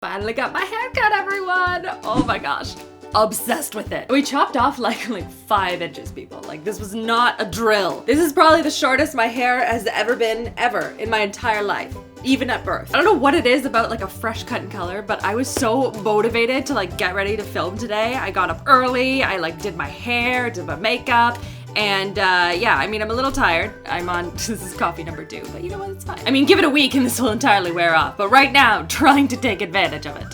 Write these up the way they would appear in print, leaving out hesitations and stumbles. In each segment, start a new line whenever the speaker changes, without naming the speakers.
Finally got my haircut, everyone! Oh my gosh. Obsessed with it. We chopped off like 5 inches, people. Like, this was not a drill. This is probably the shortest my hair has ever been, ever, in my entire life. Even at birth. I don't know what it is about like a fresh cut in color, but I was so motivated to get ready to film today. I got up early, I did my hair, did my makeup, and yeah, I mean, I'm a little tired. I'm on, this is coffee number 2, but you know what, it's fine. I mean, give it a week and this will entirely wear off, but right now, trying to take advantage of it.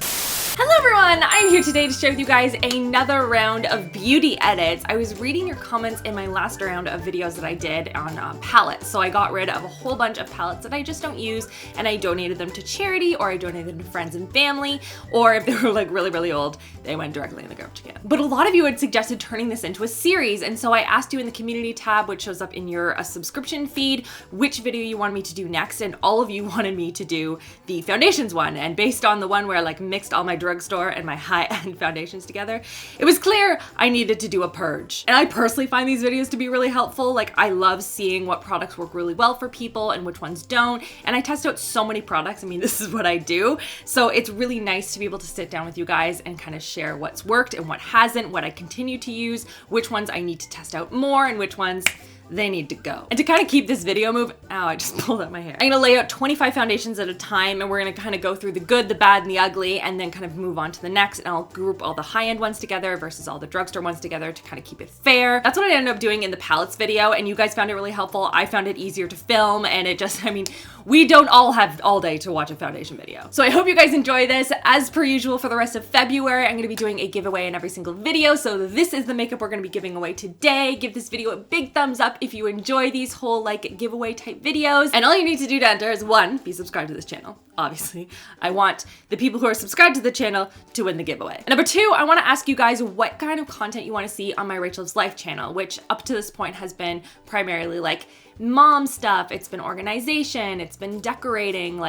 Hello everyone, I'm here today to share with you guys another round of beauty edits. I was reading your comments in my last round of videos that I did on palettes. So I got rid of a whole bunch of palettes that I just don't use, and I donated them to charity, or I donated them to friends and family, or if they were really old, they went directly in the garbage can. But a lot of you had suggested turning this into a series, and so I asked you in the community tab, which shows up in your subscription feed, which video you wanted me to do next, and all of you wanted me to do the foundations one. And based on the one where I mixed all my drugstore and my high-end foundations together, it was clear I needed to do a purge. And I personally find these videos to be really helpful. I love seeing what products work really well for people and which ones don't. And I test out so many products. I mean, this is what I do. So it's really nice to be able to sit down with you guys and kind of share what's worked and what hasn't, what I continue to use, which ones I need to test out more, and which ones they need to go. And to kind of keep this video moving, ow, I just pulled out my hair. I'm gonna lay out 25 foundations at a time, and we're gonna kind of go through the good, the bad, and the ugly, and then kind of move on to the next, and I'll group all the high-end ones together versus all the drugstore ones together to kind of keep it fair. That's what I ended up doing in the palettes video, and you guys found it really helpful. I found it easier to film, and it just, I mean, we don't all have all day to watch a foundation video. So I hope you guys enjoy this. As per usual, for the rest of February, I'm gonna be doing a giveaway in every single video, so this is the makeup we're gonna be giving away today. Give this video a big thumbs up if you enjoy these whole giveaway type videos. And all you need to do to enter is 1, be subscribed to this channel. Obviously, I want the people who are subscribed to the channel to win the giveaway. And number 2, I want to ask you guys what kind of content you want to see on my RachhLoves Life channel, which up to this point has been primarily mom stuff. It's been organization, it's been decorating,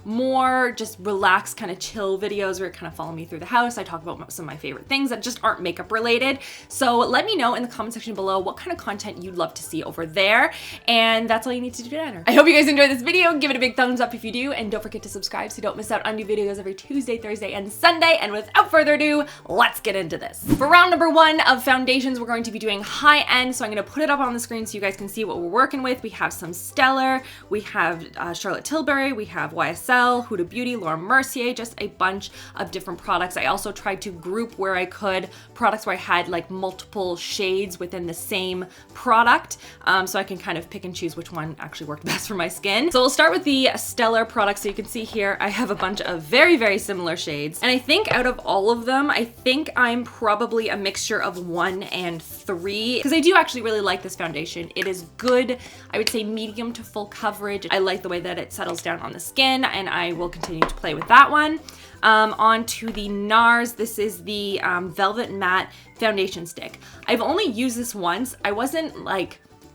more just relaxed kind of chill videos where you kind of follow me through the house. I talk about some of my favorite things that just aren't makeup related. So let me know in the comment section below what kind of content you'd love to see over there. And that's all you need to do to enter. I hope you guys enjoyed this video. Give it a big thumbs up if you do, and don't forget to subscribe so you don't miss out on new videos every Tuesday, Thursday, and Sunday. And without further ado, let's get into this. For round number 1 of foundations, we're going to be doing high end. So I'm going to put it up on the screen so you guys can see what we're working with. We have some Stellar, we have Charlotte Tilbury, we have YSL, Huda Beauty, Laura Mercier, just a bunch of different products. I also tried to group where I could products where I had multiple shades within the same product, so I can kind of pick and choose which one actually worked best for my skin. So we'll start with the Stellar products. So you can see here, I have a bunch of very similar shades. And I think out of all of them, I think I'm probably a mixture of 1 and 3, because I do actually really like this foundation. It is good, I would say medium to full coverage. I like the way that it settles down on the skin, and I will continue to play with that one. On to the NARS. This is the Velvet Matte Foundation Stick. I've only used this once. I wasn't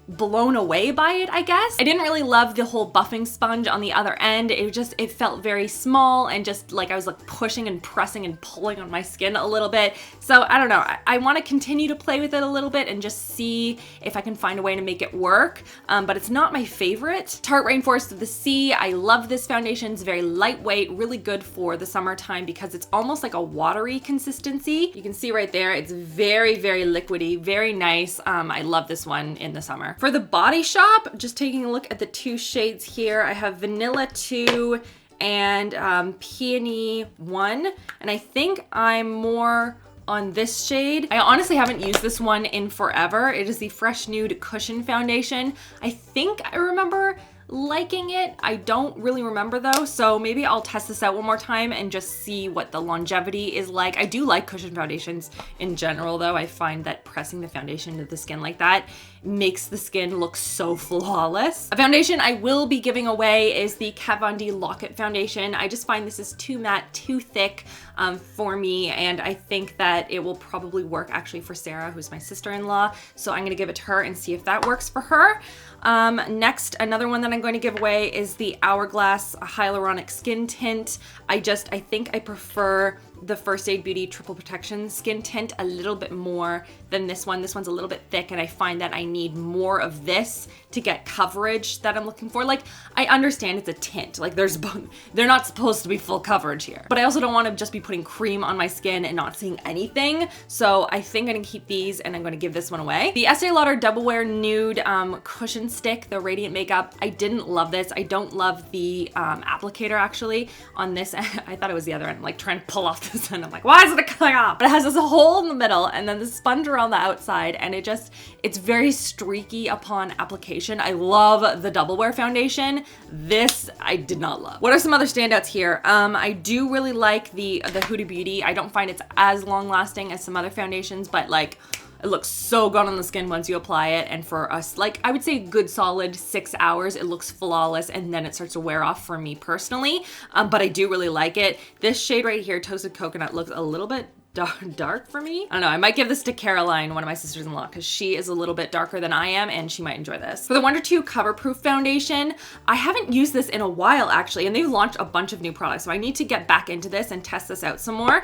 blown away by it, I guess. I didn't really love the whole buffing sponge on the other end. It felt very small, and just I was pushing and pressing and pulling on my skin a little bit. So I don't know. I want to continue to play with it a little bit and just see if I can find a way to make it work. But it's not my favorite. Tarte Rainforest of the Sea. I love this foundation. It's very lightweight, really good for the summertime because it's almost like a watery consistency. You can see right there, it's very liquidy, very nice. I love this one in the summer. For the Body Shop, just taking a look at the 2 shades here, I have Vanilla 2 and Peony 1, and I think I'm more on this shade. I honestly haven't used this one in forever. It is the Fresh Nude Cushion Foundation. I think I remember liking it. I don't really remember though, so maybe I'll test this out one more time and just see what the longevity is like. I do like cushion foundations in general though. I find that pressing the foundation into the skin like that makes the skin look so flawless. A foundation I will be giving away is the Kat Von D Lock-It Foundation. I just find this is too matte, too thick for me, and I think that it will probably work actually for Sarah, who's my sister-in-law, so I'm gonna give it to her and see if that works for her. Next, another one that I'm going to give away is the Hourglass Hyaluronic Skin Tint. I think I prefer the First Aid Beauty Triple Protection Skin Tint a little bit more than this one. This one's a little bit thick, and I find that I need more of this to get coverage that I'm looking for. Like, I understand it's a tint. Like, they're not supposed to be full coverage here. But I also don't want to just be putting cream on my skin and not seeing anything. So I think I'm gonna keep these and I'm gonna give this one away. The Estee Lauder Double Wear Nude Cushion Stick, the Radiant Makeup. I didn't love this. I don't love the applicator actually on this. I thought it was the other end. I'm like trying to pull off this end. I'm like, why is it coming off? But it has this hole in the middle and then the sponge around the outside, and it's very streaky upon application. I love the Double Wear foundation. This I did not love. What are some other standouts here? I do really like the Huda Beauty. I don't find it's as long lasting as some other foundations, but like, it looks so good on the skin once you apply it. And for us, like, I would say a good solid 6 hours, it looks flawless, and then it starts to wear off for me personally. But I do really like it. This shade right here, Toasted Coconut, looks a little bit dark for me. I don't know, I might give this to Caroline, one of my sisters-in-law, because she is a little bit darker than I am and she might enjoy this. For the Wonder 2 Cover Proof Foundation, I haven't used this in a while actually, and they've launched a bunch of new products, so I need to get back into this and test this out some more.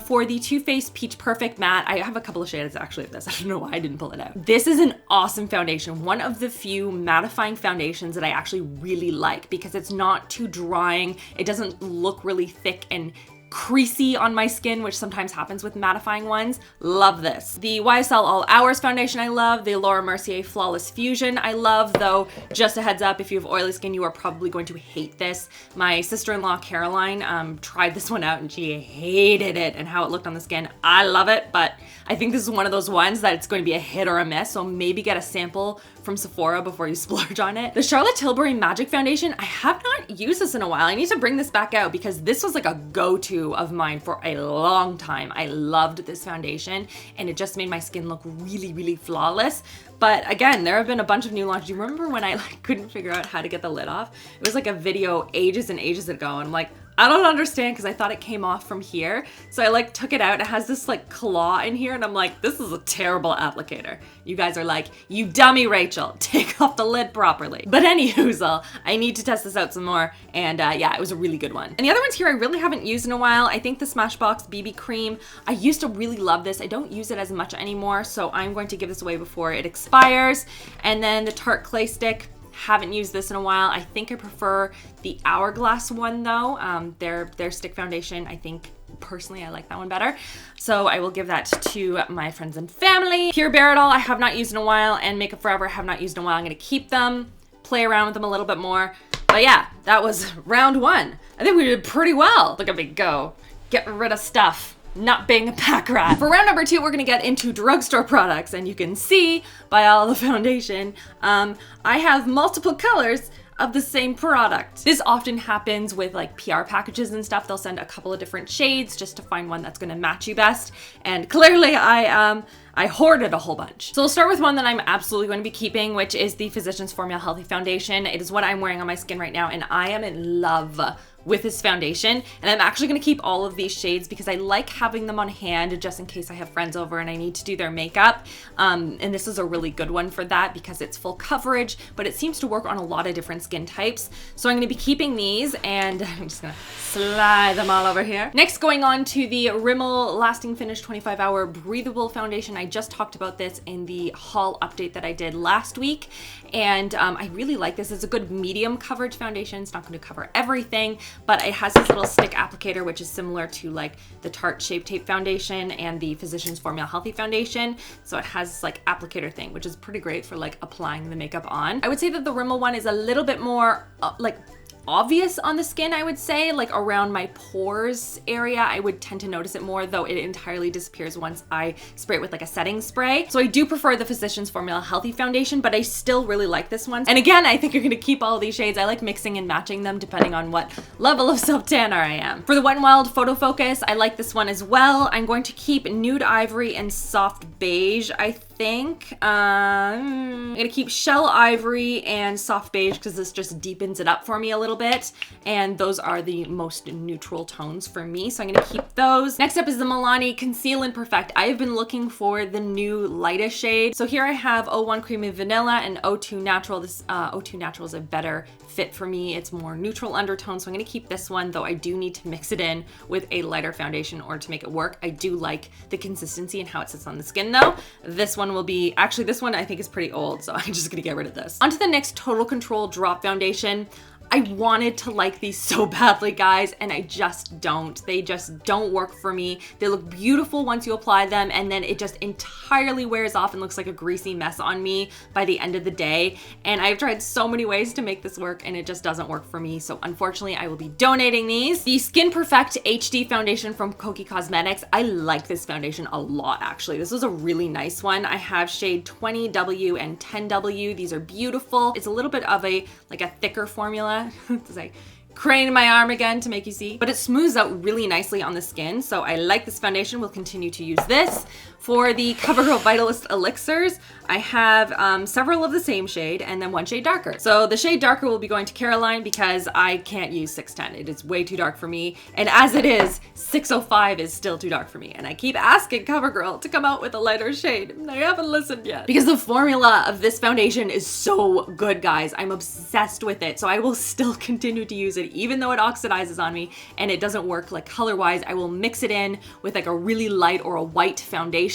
For the Too Faced Peach Perfect Matte, I have a couple of shades actually of this. I don't know why I didn't pull it out. This is an awesome foundation. One of the few mattifying foundations that I actually really like because it's not too drying. It doesn't look really thick and creasy on my skin, which sometimes happens with mattifying ones. Love this. The YSL All Hours foundation I love. The Laura Mercier Flawless Fusion I love, though just a heads up, if you have oily skin, you are probably going to hate this. My sister-in-law Caroline tried this one out and she hated it and how it looked on the skin. I love it, but I think this is one of those ones that it's going to be a hit or a miss, so maybe get a sample from Sephora before you splurge on it. The Charlotte Tilbury Magic Foundation, I have not used this in a while. I need to bring this back out because this was like a go-to of mine for a long time. I loved this foundation and it just made my skin look really, really flawless. But again, there have been a bunch of new launches. Do you remember when I like couldn't figure out how to get the lid off? It was like a video ages and ages ago, and I'm like, I don't understand because I thought it came off from here. So I like took it out. It has this like claw in here and I'm like, this is a terrible applicator. You guys are like, you dummy Rachel, take off the lid properly. But anywho, I need to test this out some more. And yeah, it was a really good one. And the other ones here I really haven't used in a while. I think the Smashbox BB Cream, I used to really love this. I don't use it as much anymore. So I'm going to give this away before it expires. And then the Tarte Clay Stick. Haven't used this in a while. I think I prefer the Hourglass one though. Their stick foundation, I think personally I like that one better. So I will give that to my friends and family. Pure Baradol, I have not used in a while, and Makeup Forever, I have not used in a while. I'm gonna keep them, play around with them a little bit more. But yeah, that was round one. I think we did pretty well. Look at me go. Get rid of stuff. Not being a pack rat. For round number 2, we're gonna get into drugstore products, and you can see by all the foundation, I have multiple colors of the same product. This often happens with like PR packages and stuff. They'll send a couple of different shades just to find one that's gonna match you best. And clearly I hoarded a whole bunch. So we'll start with one that I'm absolutely going to be keeping, which is the Physicians Formula Healthy Foundation. It is what I'm wearing on my skin right now, and I am in love with this foundation. And I'm actually gonna keep all of these shades because I like having them on hand just in case I have friends over and I need to do their makeup. And this is a really good one for that because it's full coverage, but it seems to work on a lot of different skin types. So I'm gonna be keeping these, and I'm just gonna slide them all over here. Next, going on to the Rimmel Lasting Finish 25-Hour Breathable Foundation. I just talked about this in the haul update that I did last week. And I really like this. It's a good medium coverage foundation. It's not going to cover everything, but it has this little stick applicator, which is similar to like the Tarte Shape Tape Foundation and the Physicians Formula Healthy Foundation. So it has this like applicator thing, which is pretty great for like applying the makeup on. I would say that the Rimmel one is a little bit more like obvious on the skin, I would say, like around my pores area. I would tend to notice it more, though it entirely disappears once I spray it with like a setting spray. So I do prefer the Physicians Formula Healthy Foundation, but I still really like this one. And again, I think you're gonna keep all these shades. I like mixing and matching them depending on what level of self-tanner I am. For the Wet n Wild Photo Focus, I like this one as well. I'm going to keep Nude Ivory and Soft Beige, I think. I'm gonna keep Shell Ivory and Soft Beige because this just deepens it up for me a little bit, and those are the most neutral tones for me, so I'm gonna keep those. Next up is the Milani Conceal and Perfect. I have been looking for the new lightest shade. So here I have 01 Creamy Vanilla and 02 Natural. This 02 Natural is a better fit for me. It's more neutral undertone, so I'm gonna keep this one, though I do need to mix it in with a lighter foundation in order to make it work. I do like the consistency and how it sits on the skin though. This one one will be, actually this one I think is pretty old, so I'm just gonna get rid of this. Onto the NYX Total Control Drop Foundation. I wanted to like these so badly, guys, and I just don't. They just don't work for me. They look beautiful once you apply them, and then it just entirely wears off and looks like a greasy mess on me by the end of the day. And I've tried so many ways to make this work, and it just doesn't work for me. So unfortunately, I will be donating these. The Skin Perfect HD foundation from Kokie Cosmetics. I like this foundation a lot, actually. This was a really nice one. I have shade 20W and 10W. These are beautiful. It's a little bit of a, like a thicker formula. It's like crane my arm again to make you see, but it smooths out really nicely on the skin. So I like this foundation. We'll continue to use this. For the CoverGirl Vitalist Elixirs, I have several of the same shade and then one shade darker. So the shade darker will be going to Caroline because I can't use 610. It is way too dark for me. And as it is, 605 is still too dark for me. And I keep asking CoverGirl to come out with a lighter shade. And I haven't listened yet. Because the formula of this foundation is so good, guys. I'm obsessed with it. So I will still continue to use it even though it oxidizes on me and it doesn't work like color-wise. I will mix it in with like a really light or a white foundation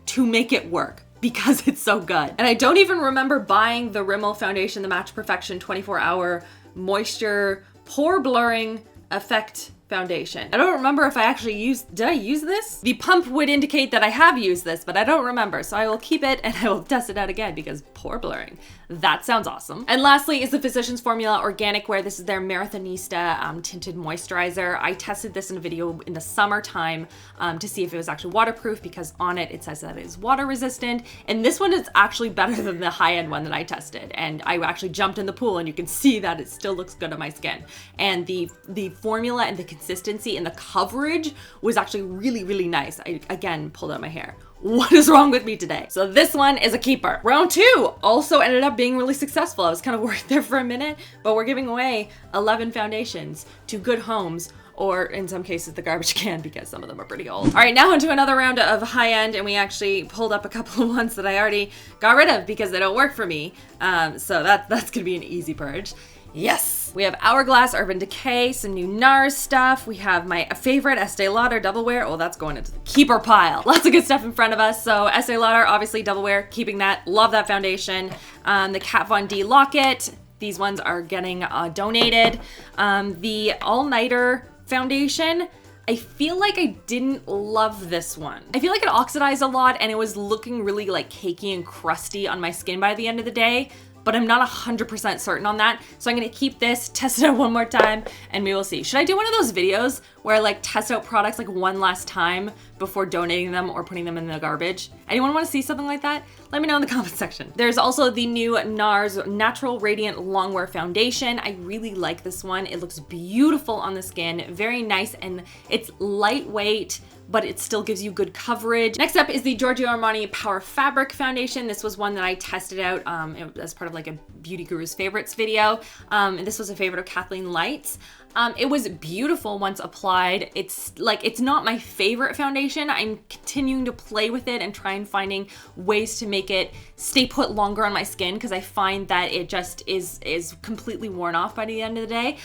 to make it work because it's so good. And I don't even remember buying the Rimmel foundation, the Match Perfection 24-hour moisture pore blurring effect foundation. I don't remember if I actually used, did I use this? The pump would indicate that I have used this, but I don't remember. So I will keep it and I will test it out again because pore blurring. That sounds awesome. And lastly is the Physicians Formula Organic Wear. This is their Marathonista tinted moisturizer. I tested this in a video in the summertime to see if it was actually waterproof because on it, it says that it is water resistant. And this one is actually better than the high-end one that I tested. And I actually jumped in the pool and you can see that it still looks good on my skin. And the formula and the consistency and the coverage was actually really, really nice. I, again, pulled out my hair. What is wrong with me today? So this one is a keeper. Round 2 also ended up being really successful. I was kind of worried there for a minute, but we're giving away 11 foundations to good homes, or in some cases the garbage can because some of them are pretty old. All right, now onto another round of high end, and we actually pulled up a couple of ones that I already got rid of because they don't work for me. So that's gonna be an easy purge. Yes! We have Hourglass, Urban Decay, some new NARS stuff. We have my favorite Estee Lauder Double Wear. Oh, that's going into the keeper pile. Lots of good stuff in front of us. So Estee Lauder, obviously Double Wear, keeping that. Love that foundation. The Kat Von D Locket. These ones are getting donated. The All Nighter foundation. I feel like I didn't love this one. I feel like it oxidized a lot and it was looking really like cakey and crusty on my skin by the end of the day, but I'm not 100% certain on that. So I'm gonna keep this, test it out one more time, and we will see. Should I do one of those videos where I like test out products like one last time before donating them or putting them in the garbage? Anyone wanna see something like that? Let me know in the comment section. There's also the new NARS Natural Radiant Longwear Foundation. I really like this one. It looks beautiful on the skin, very nice, and it's lightweight, but it still gives you good coverage. Next up is the Giorgio Armani Power Fabric Foundation. This was one that I tested out as part of like a Beauty Guru's favorites video. And this was a favorite of Kathleen Light's. It was beautiful once applied. It's not my favorite foundation. I'm continuing to play with it and try and finding ways to make it stay put longer on my skin because I find that it just is completely worn off by the end of the day.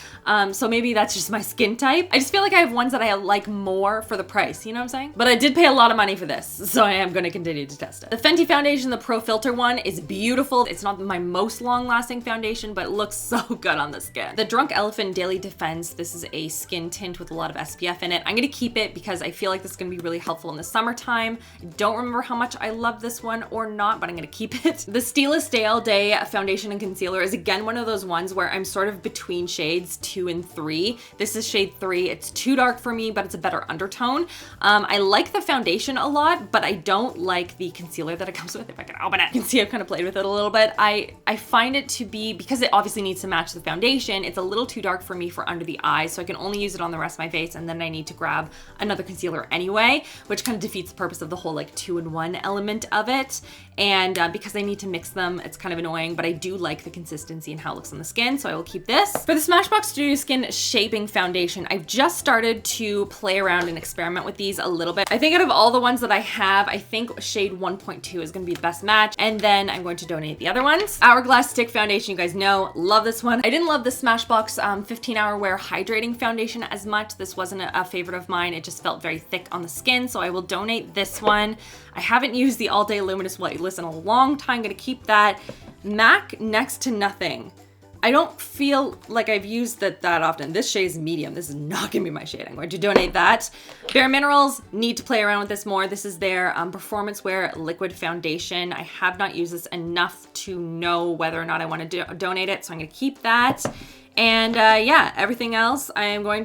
So maybe that's just my skin type. I just feel like I have ones that I like more for the price, you know what I'm saying? But I did pay a lot of money for this, so I am gonna continue to test it. The Fenty foundation, the Pro Filter one, is beautiful. It's not my most long-lasting foundation, but it looks so good on the skin. The Drunk Elephant Daily Defense. This is a skin tint with a lot of SPF in it. I'm gonna keep it because I feel like this is gonna be really helpful in the summertime. I don't remember how much I love this one or not, but I'm gonna keep it. The Stylist Day All Day foundation and concealer is again one of those ones where I'm sort of between shades 2 and 3. This is shade 3. It's too dark for me, but it's a better undertone. I like the foundation a lot, but I don't like the concealer that it comes with. If I can open it, you can see I've kind of played with it a little bit. I find it to be, because it obviously needs to match the foundation, it's a little too dark for me for under the eyes, so I can only use it on the rest of my face, and then I need to grab another concealer anyway, which kind of defeats the purpose of the whole like 2-in-1 element of it. And because I need to mix them, it's kind of annoying, but I do like the consistency and how it looks on the skin, so I will keep this. For the Smashbox Studio Skin Shaping Foundation, I've just started to play around and experiment with these a little bit. I think out of all the ones that I have, I think shade 1.2 is gonna be the best match, and then I'm going to donate the other ones. Hourglass Stick Foundation, you guys know, love this one. I didn't love the Smashbox 15-hour wear hydrating foundation as much. This wasn't a favorite of mine. It just felt very thick on the skin, so I will donate this one. I haven't used the All Day Luminous Whitelist in a long time. Gonna keep that. MAC Next to Nothing. I don't feel like I've used that often. This shade is medium. This is not gonna be my shade. I'm going to donate that. Bare Minerals, need to play around with this more. This is their Performance Wear Liquid Foundation. I have not used this enough to know whether or not I want to donate it, so I'm gonna keep that. And yeah, everything else I'm gonna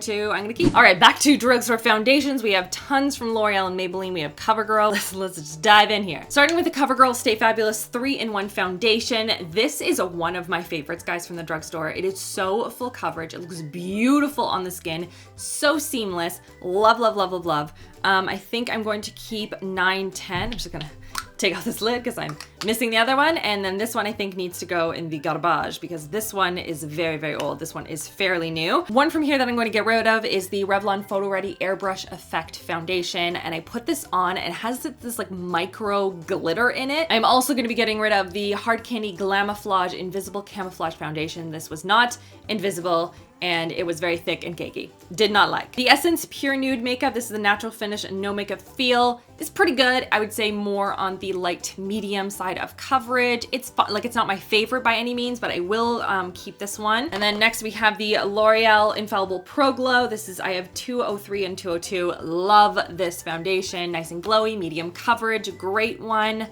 keep. All right, back to drugstore foundations. We have tons from L'Oreal and Maybelline. We have CoverGirl. Let's just dive in here. Starting with the CoverGirl Stay Fabulous 3-in-1 foundation. This is one of my favorites, guys, from the drugstore. It is so full coverage. It looks beautiful on the skin. So seamless. Love, love, love, love, love. I think I'm going to keep 9, 10. I'm just gonna take off this lid because I'm missing the other one. And then this one I think needs to go in the garbage because this one is very, very old. This one is fairly new. One from here that I'm going to get rid of is the Revlon Photo Ready Airbrush Effect Foundation. And I put this on, it has this like micro glitter in it. I'm also going to be getting rid of the Hard Candy Glamouflage Invisible Camouflage Foundation. This was not invisible, and it was very thick and cakey. Did not like. The Essence Pure Nude Makeup, this is the natural finish and no makeup feel. It's pretty good. I would say more on the light to medium side of coverage. It's fun, like it's not my favorite by any means, but I will keep this one. And then next we have the L'Oreal Infallible Pro Glow. I have 203 and 202. Love this foundation. Nice and glowy, medium coverage, great one.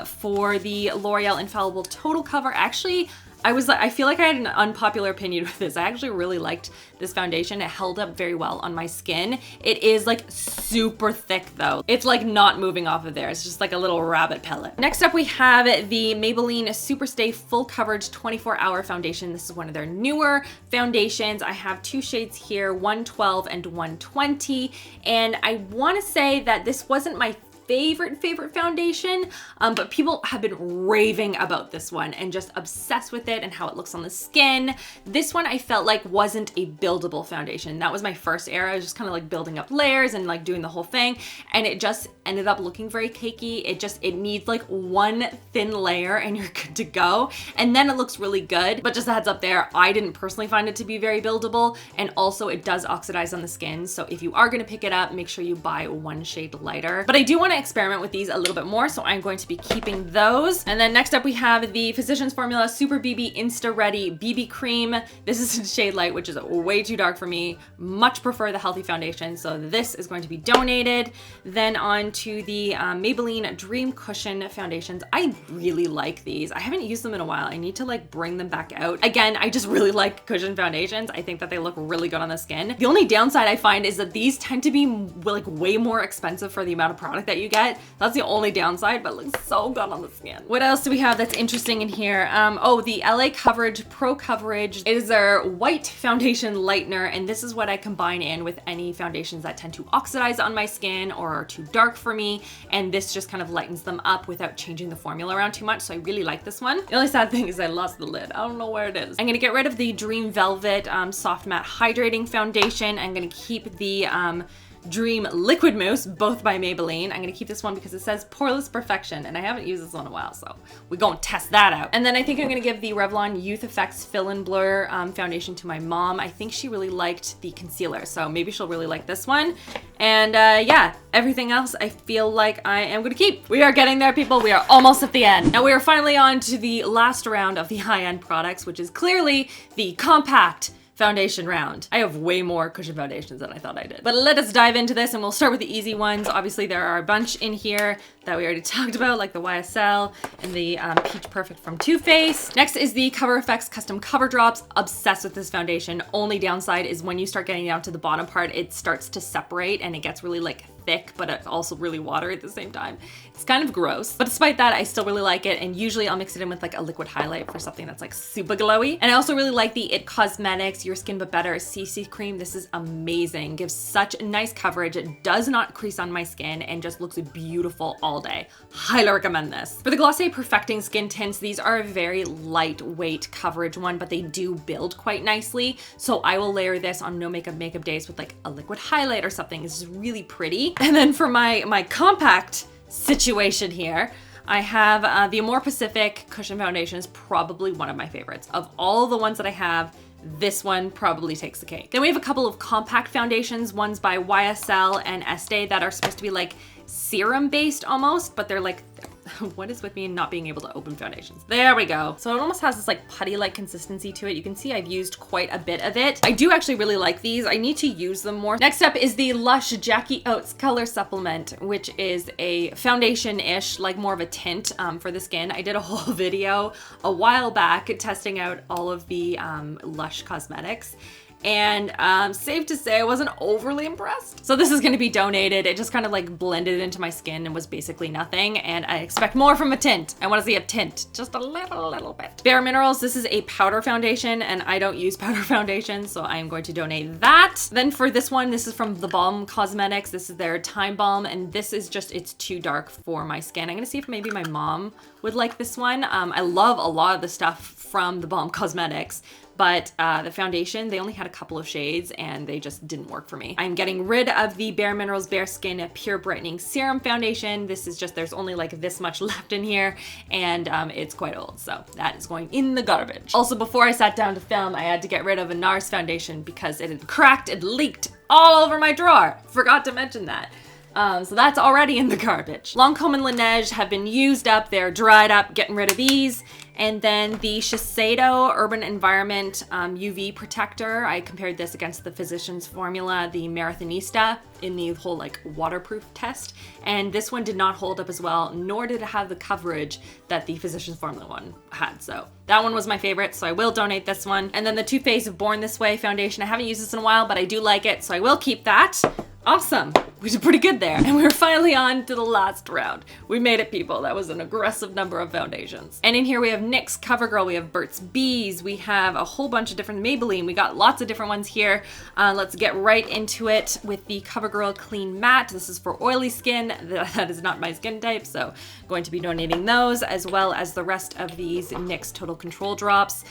For the L'Oreal Infallible Total Cover, actually, I feel like I had an unpopular opinion with this. I actually really liked this foundation. It held up very well on my skin. It is like super thick though. It's like not moving off of there. It's just like a little rabbit pellet. Next up we have the Maybelline Superstay Full Coverage 24-Hour Foundation. This is one of their newer foundations. I have 2 shades here, 112 and 120. And I wanna say that this wasn't my favorite foundation, but people have been raving about this one and just obsessed with it and how it looks on the skin. This one I felt like wasn't a buildable foundation. That was my first era. I was just kind of like building up layers and like doing the whole thing, and it just ended up looking very cakey. It needs like one thin layer and you're good to go, and then it looks really good. But just a heads up there, I didn't personally find it to be very buildable, and also it does oxidize on the skin, so if you are gonna pick it up, make sure you buy 1 shade lighter. But I do want to experiment with these a little bit more, so I'm going to be keeping those. And then next up we have the Physicians Formula Super BB Insta Ready BB Cream. This is in shade light, which is way too dark for me. Much prefer the healthy foundation, so this is going to be donated. Then on to the Maybelline Dream Cushion foundations. I really like these. I haven't used them in a while. I need to like bring them back out. Again, I just really like cushion foundations. I think that they look really good on the skin. The only downside I find is that these tend to be like way more expensive for the amount of product that you get. That's the only downside, but it looks so good on the skin. What else do we have that's interesting in here? Oh, the LA Coverage Pro Coverage. It is their white foundation lightener, and this is what I combine in with any foundations that tend to oxidize on my skin or are too dark for me, and this just kind of lightens them up without changing the formula around too much, so I really like this one. The only sad thing is I lost the lid. I don't know where it is. I'm gonna get rid of the Dream Velvet Soft Matte Hydrating Foundation. I'm gonna keep the Dream Liquid Mousse, both by Maybelline. I'm gonna keep this one because it says Poreless Perfection, and I haven't used this one in a while, so we're gonna test that out. And then I think I'm gonna give the Revlon Youth Effects Fill and Blur foundation to my mom. I think she really liked the concealer, so maybe she'll really like this one. And yeah, everything else I feel like I am gonna keep. We are getting there, people. We are almost at the end. Now we are finally on to the last round of the high-end products, which is clearly the compact foundation round. I have way more cushion foundations than I thought I did. But let us dive into this, and we'll start with the easy ones. Obviously there are a bunch in here that we already talked about, like the YSL and the Peach Perfect from Too Faced. Next is the Cover FX Custom Cover Drops. Obsessed with this foundation. Only downside is when you start getting down to the bottom part, it starts to separate and it gets really like thick, but it's also really watery at the same time. It's kind of gross, but despite that, I still really like it, and usually I'll mix it in with like a liquid highlight for something that's like super glowy. And I also really like the It Cosmetics Your Skin But Better CC Cream. This is amazing. Gives such nice coverage. It does not crease on my skin and just looks beautiful all day. Highly recommend this. For the Glossier Perfecting Skin Tints, these are a very lightweight coverage one, but they do build quite nicely. So I will layer this on no makeup days with like a liquid highlight or something. This is really pretty. And then for my compact situation here, I have the Amore Pacific Cushion Foundation is probably one of my favorites. Of all the ones that I have, this one probably takes the cake. Then we have a couple of compact foundations, ones by YSL and Estee that are supposed to be like serum based almost, but they're like, what is with me not being able to open foundations? There we go. So it almost has this like putty-like consistency to it. You can see I've used quite a bit of it. I do actually really like these. I need to use them more. Next up is the Lush Jackie Oats Color Supplement, which is a foundation-ish, like more of a tint for the skin. I did a whole video a while back testing out all of the Lush cosmetics. And safe to say I wasn't overly impressed. So this is gonna be donated. It just kind of like blended into my skin and was basically nothing. And I expect more from a tint. I wanna see a tint, just a little bit. Bare Minerals, this is a powder foundation and I don't use powder foundation, so I am going to donate that. Then for this one, this is from The Balm Cosmetics. This is their Time Balm, and this is just, it's too dark for my skin. I'm gonna see if maybe my mom would like this one. I love a lot of the stuff from The Balm Cosmetics, but the foundation, they only had a couple of shades and they just didn't work for me. I'm getting rid of the Bare Minerals Bare Skin Pure Brightening Serum Foundation. This is just, there's only like this much left in here, and it's quite old, so that is going in the garbage. Also, before I sat down to film, I had to get rid of a NARS foundation because it had cracked, it leaked all over my drawer. Forgot to mention that. So that's already in the garbage. Lancome and Laneige have been used up, they're dried up, getting rid of these. And then the Shiseido Urban Environment UV Protector. I compared this against the Physicians Formula, the Marathonista, in the whole like waterproof test. And this one did not hold up as well, nor did it have the coverage that the Physicians Formula one had. So that one was my favorite, so I will donate this one. And then the Too Faced Born This Way foundation. I haven't used this in a while, but I do like it, so I will keep that. Awesome. We did pretty good there. And we're finally on to the last round. We made it, people. That was an aggressive number of foundations. And in here we have NYX, CoverGirl, we have Burt's Bees, we have a whole bunch of different Maybelline. We got lots of different ones here. Let's get right into it with the CoverGirl Clean Matte. This is for oily skin. That is not my skin type, so I'm going to be donating those, as well as the rest of these NYX Total Control drops.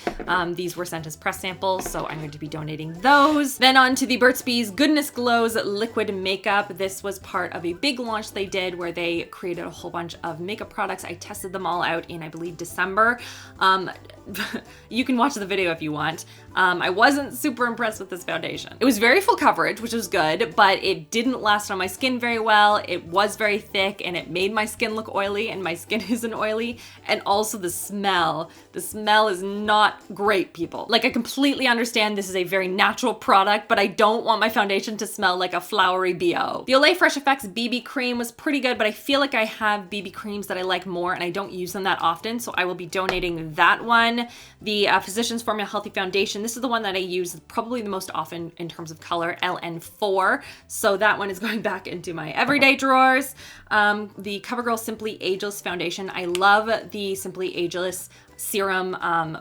These were sent as press samples, so I'm going to be donating those. Then on to the Burt's Bees Goodness Glows Liquid Makeup. This was part of a big launch they did where they created a whole bunch of makeup products. I tested them all out in, I believe, December. You can watch the video if you want. I wasn't super impressed with this foundation. It was very full coverage, which was good, but it didn't last on my skin very well. It was very thick and it made my skin look oily, and my skin isn't oily. And also the smell is not great, people. Like, I completely understand this is a very natural product, but I don't want my foundation to smell like a flowery BO. The Olay Fresh Effects BB cream was pretty good, but I feel like I have BB creams that I like more and I don't use them that often, so I will be donating that one. The Physicians Formula Healthy Foundation, this is the one that I use probably the most often in terms of color, LN4, so that one is going back into my everyday drawers. The CoverGirl Simply Ageless Foundation, I love the Simply Ageless serum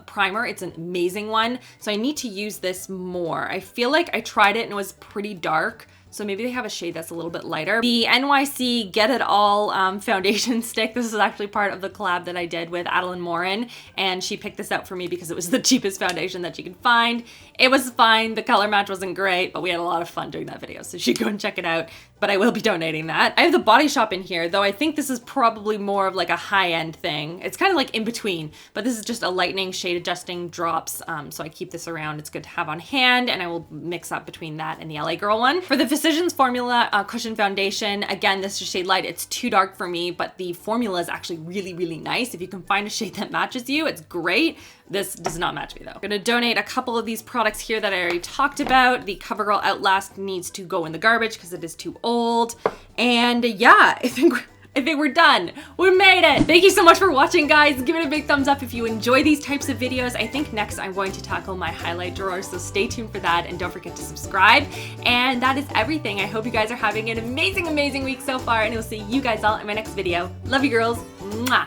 primer. It's an amazing one, so I need to use this more. I feel like I tried it and it was pretty dark, so maybe they have a shade that's a little bit lighter. The NYC Get It All foundation stick. This is actually part of the collab that I did with Adeline Morin, and she picked this out for me because it was the cheapest foundation that she could find. It was fine. The color match wasn't great, but we had a lot of fun doing that video, so you should go and check it out. But I will be donating that. I have the Body Shop in here, though I think this is probably more of like a high-end thing. It's kind of like in between, but this is just a lightening shade adjusting drops, so I keep this around. It's good to have on hand, and I will mix up between that and the LA Girl one. For the Physicians Formula Cushion Foundation, again, this is shade light. It's too dark for me, but the formula is actually really, really nice. If you can find a shade that matches you, it's great. This does not match me though. I'm gonna donate a couple of these products here that I already talked about. The CoverGirl Outlast needs to go in the garbage because it is too old. And yeah, I think we're done. We made it. Thank you so much for watching, guys. Give it a big thumbs up if you enjoy these types of videos. I think next I'm going to tackle my highlight drawer, so stay tuned for that, and don't forget to subscribe. And that is everything. I hope you guys are having an amazing, amazing week so far, and I will see you guys all in my next video. Love you, girls. Mwah.